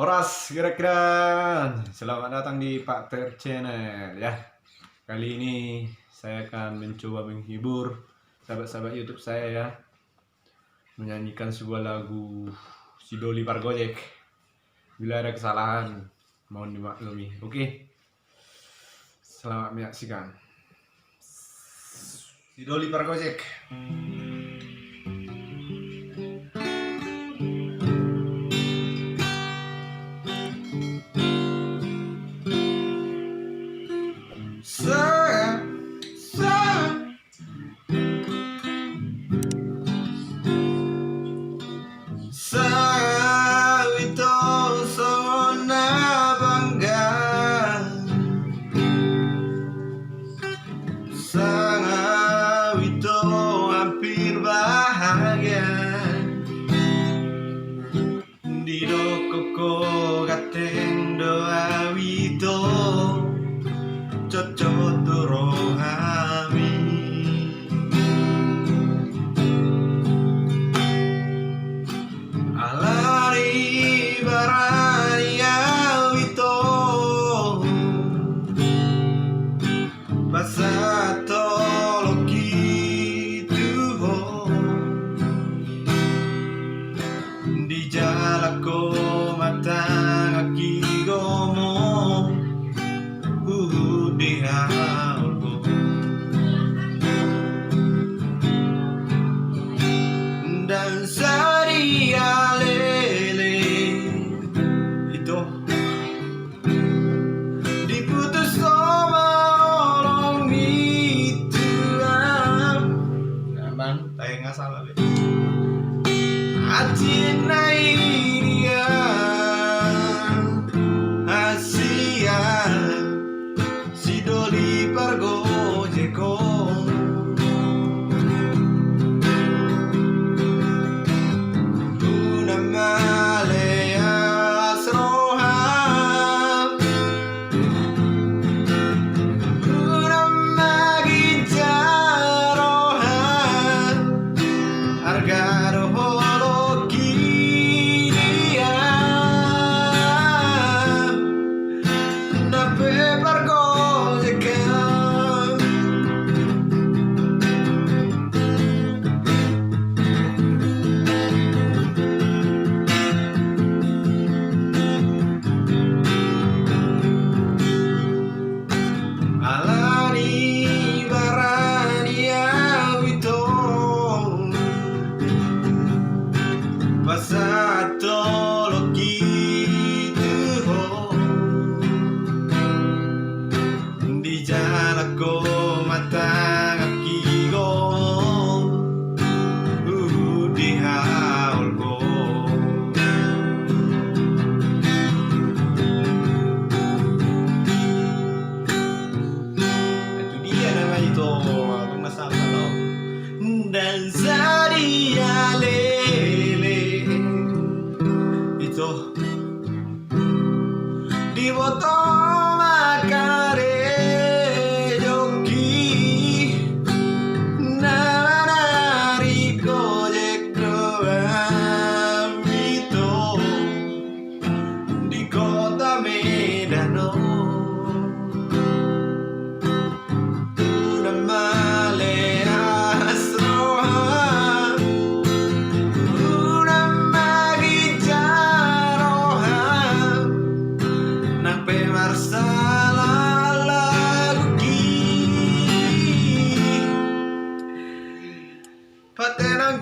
Horas gerak-gerak. Selamat datang di Pak Ter Channel ya. Kali ini saya akan mencoba menghibur sahabat-sahabat YouTube saya ya, menyanyikan sebuah lagu Si Doli Pargojek. Bila ada kesalahan mohon dimaklumi. Oke. Selamat menyaksikan. Si Doli Pargojek. Sawito sona bangga, sawito hampir bahagia. Di dokoko katendo awito cocok rohami. Alari baraya wito basato loki tuho di jalako matang aki gomo di haulko dan saria lele itu diputus sama orang itu aman saya nggak salah deh acinai dia Asia Si Doli Pargojeko Una malea asroha Una magita roha Argaro holoki dia Nape Pargojeka Alani barania wito basato loki tuho di jalako mata kaki go di haulko itu dia namanya itu abang masalah lo dan Zaria lele itu di botol makare joki nari gojek doang itu di kota Medano una malea asroha una magita roha nape marsala laguki patenang